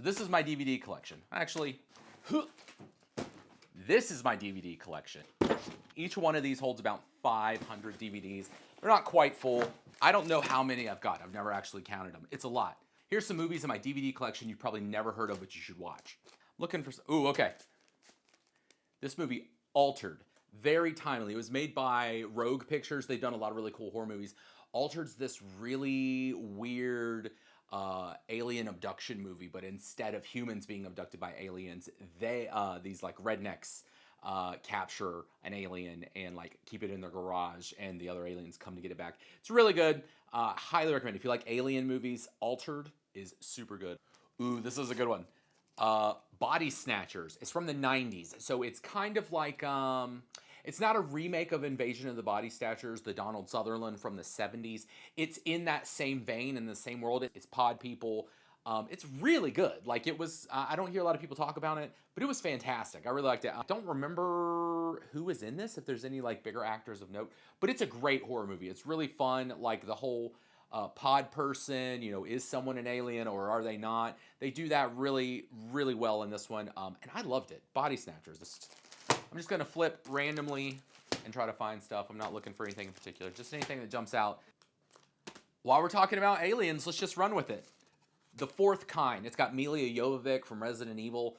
this is my DVD collection. Actually, this is my DVD collection. Each one of these holds about 500 DVDs. They're not quite full. I don't know how many I've got. I've never actually counted them. It's a lot. Here's some movies in my DVD collection you've probably never heard of, but you should watch. Looking for, ooh, okay. This movie, Altered. Very timely. It was made by Rogue Pictures. They've done a lot of really cool horror movies. Altered's this really weird alien abduction movie, but instead of humans being abducted by aliens, they these like rednecks capture an alien and like keep it in their garage, and the other aliens come to get it back. It's really good. Highly recommend. If you like alien movies, Altered is super good. Ooh, this is a good one. Body Snatchers. It's from the 90s, so it's kind of like it's not a remake of Invasion of the Body Snatchers, the Donald Sutherland from the 70s. It's in that same vein, in the same world. It's pod people. It's really good. Like, it was, I don't hear a lot of people talk about it, but it was fantastic. I really liked it. I don't remember who was in this, if there's any like bigger actors of note, but it's a great horror movie. It's really fun. Like the whole pod person, you know, is someone an alien or are they not? They do that really, really well in this one. And I loved it. Body Snatchers. I'm just gonna flip randomly and try to find stuff. I'm not looking for anything in particular, just anything that jumps out. While we're talking about aliens, let's just run with it. The Fourth Kind. It's got Mila Jovovich from Resident Evil.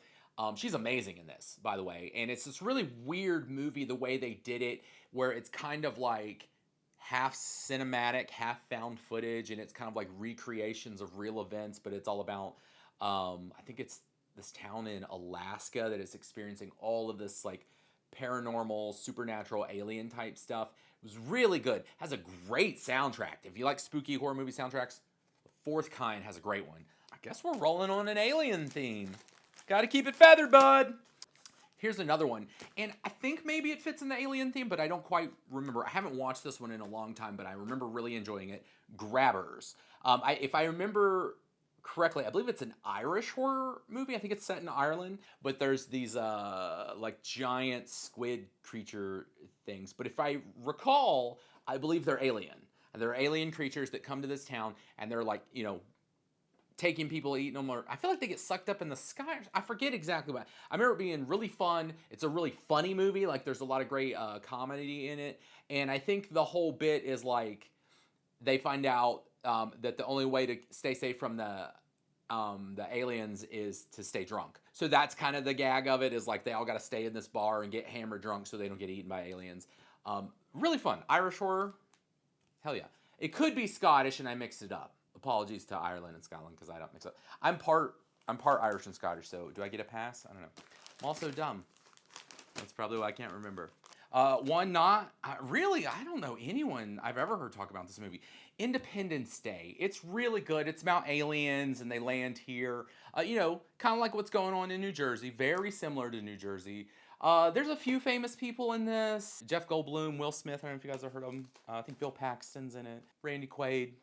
She's amazing in this, by the way. And it's this really weird movie, the way they did it, where it's kind of like half cinematic, half found footage, and it's kind of like recreations of real events, but it's all about, I think it's this town in Alaska that is experiencing all of this like paranormal, supernatural, alien type stuff. It was really good. Has a great soundtrack. If you like spooky horror movie soundtracks, The Fourth Kind has a great one. I guess we're rolling on an alien theme. Gotta keep it feathered, bud. Here's another one, and I think maybe it fits in the alien theme, but I don't quite remember. I haven't watched this one in a long time, but I remember really enjoying it. Grabbers. If I remember correctly, I believe it's an Irish horror movie. I think it's set in Ireland, but there's these like giant squid creature things. But if I recall, I believe they're alien. They're alien creatures that come to this town, and they're like, you know, taking people, eating them, or I feel like they get sucked up in the sky. I forget exactly what. I remember it being really fun. It's a really funny movie. Like, there's a lot of great comedy in it, and I think the whole bit is like they find out that the only way to stay safe from the aliens is to stay drunk. So that's kind of the gag of it, is like they all got to stay in this bar and get hammered drunk so they don't get eaten by aliens. Really fun. Irish horror. Hell yeah. It could be Scottish and I mixed it up. Apologies to Ireland and Scotland because I don't mix up. I'm part Irish and Scottish, so do I get a pass? I don't know. I'm also dumb. That's probably why I can't remember. Really, I don't know anyone I've ever heard talk about this movie. Independence Day. It's really good. It's about aliens and they land here. You know, kind of like what's going on in New Jersey. Very similar to New Jersey. There's a few famous people in this. Jeff Goldblum, Will Smith. I don't know if you guys have heard of him. I think Bill Paxton's in it. Randy Quaid.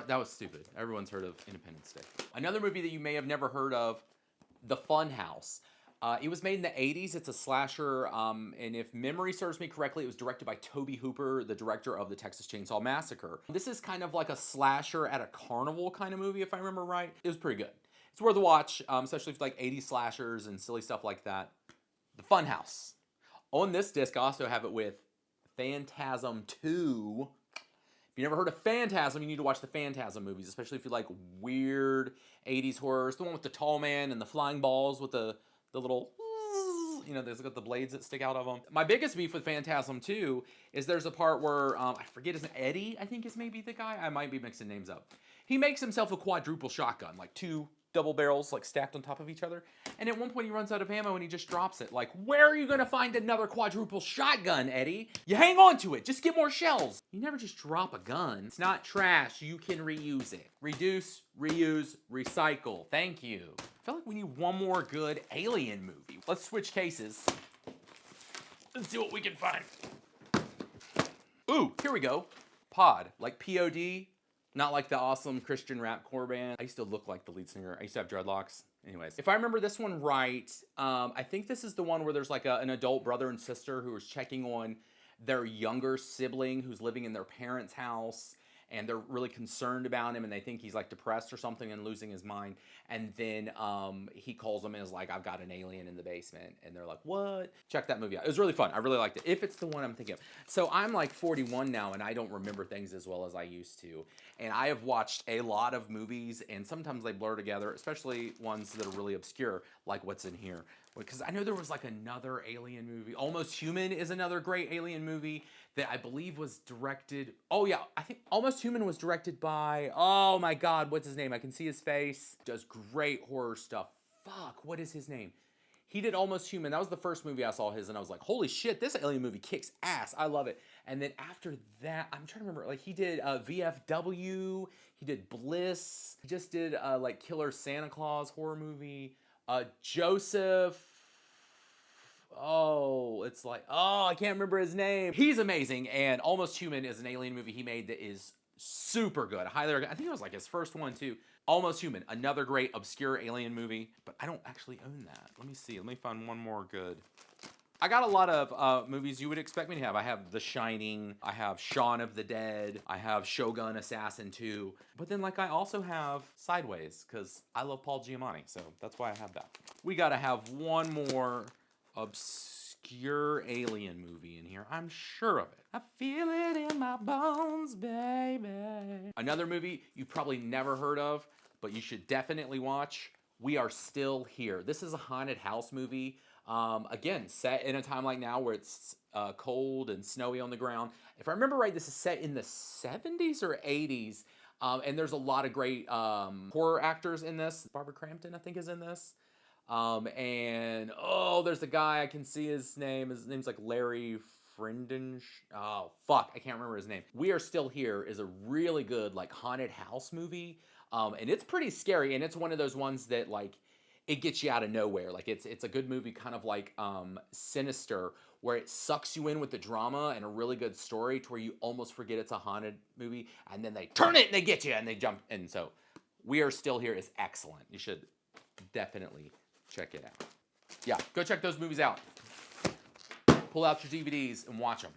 That was stupid. Everyone's heard of Independence Day. Another movie that you may have never heard of, The Funhouse. It was made in the 80s. It's a slasher, and if memory serves me correctly, it was directed by Tobe Hooper, the director of the Texas Chainsaw Massacre. This is kind of like a slasher at a carnival kind of movie, if I remember right. It was pretty good. It's worth a watch, especially if you like 80s slashers and silly stuff like that. The Funhouse. On this disc, I also have it with Phantasm 2. If you never heard of Phantasm, you need to watch the Phantasm movies, especially if you like weird 80s horrors. The one with the tall man and the flying balls with the little, you know, there's got the blades that stick out of them. My biggest beef with Phantasm 2 is there's a part where, I forget his name, Eddie, I think is maybe the guy. I might be mixing names up. He makes himself a quadruple shotgun, like two double barrels like stacked on top of each other. And at one point he runs out of ammo and he just drops it. Like, where are you gonna find another quadruple shotgun, Eddie? You hang on to it, just get more shells. You never just drop a gun. It's not trash, you can reuse it. Reduce, reuse, recycle. Thank you. I feel like we need one more good alien movie. Let's switch cases. Let's see what we can find. Ooh, here we go. Pod, like P-O-D. Not like the awesome Christian rap core band. I used to look like the lead singer. I used to have dreadlocks. Anyways, if I remember this one right, I think this is the one where there's like an adult brother and sister who is checking on their younger sibling who's living in their parents' house. and they're really concerned about him, and they think he's like depressed or something and losing his mind. And then he calls them and is like, I've got an alien in the basement. And they're like, what? Check that movie out. It was really fun. I really liked it, if it's the one I'm thinking of. So I'm like 41 now, and I don't remember things as well as I used to. And I have watched a lot of movies, and sometimes they blur together, especially ones that are really obscure, like what's in here. Because I know there was like another alien movie. Almost Human is another great alien movie that I believe was directed. Oh yeah, I think Almost Human was directed by, oh my God, what's his name? I can see his face. Does great horror stuff. Fuck, what is his name? He did Almost Human. That was the first movie I saw his, and I was like, holy shit, this alien movie kicks ass. I love it. And then after that, I'm trying to remember, like he did VFW, he did Bliss, he just did like Killer Santa Claus horror movie. Joseph, it's like, I can't remember his name. He's amazing, and Almost Human is an alien movie he made that is super good. Highly recommend. I think it was like his first one too. Almost Human, another great obscure alien movie, but I don't actually own that. Let me see. Let me find one more good. I got a lot of movies you would expect me to have. I have The Shining, I have Shaun of the Dead, I have Shogun Assassin 2, but then like I also have Sideways, because I love Paul Giamatti, so that's why I have that. We gotta have one more obscure alien movie in here. I'm sure of it. I feel it in my bones, baby. Another movie you probably never heard of, but you should definitely watch, We Are Still Here. This is a haunted house movie. Again, set in a time like now where it's cold and snowy on the ground. If I remember right, this is set in the 70s or 80s. And there's a lot of great horror actors in this. Barbara Crampton, I think, is in this. There's a guy, I can see his name. His name's like Larry Frinden. Oh, fuck, I can't remember his name. We Are Still Here is a really good, like, haunted house movie. And it's pretty scary, and it's one of those ones that, like, it gets you out of nowhere. Like it's a good movie, kind of like Sinister, where it sucks you in with the drama and a really good story to where you almost forget it's a haunted movie, and then they turn it and they get you and they jump. And so We Are Still Here is excellent. You should definitely check it out. Yeah, go check those movies out. Pull out your DVDs and watch them.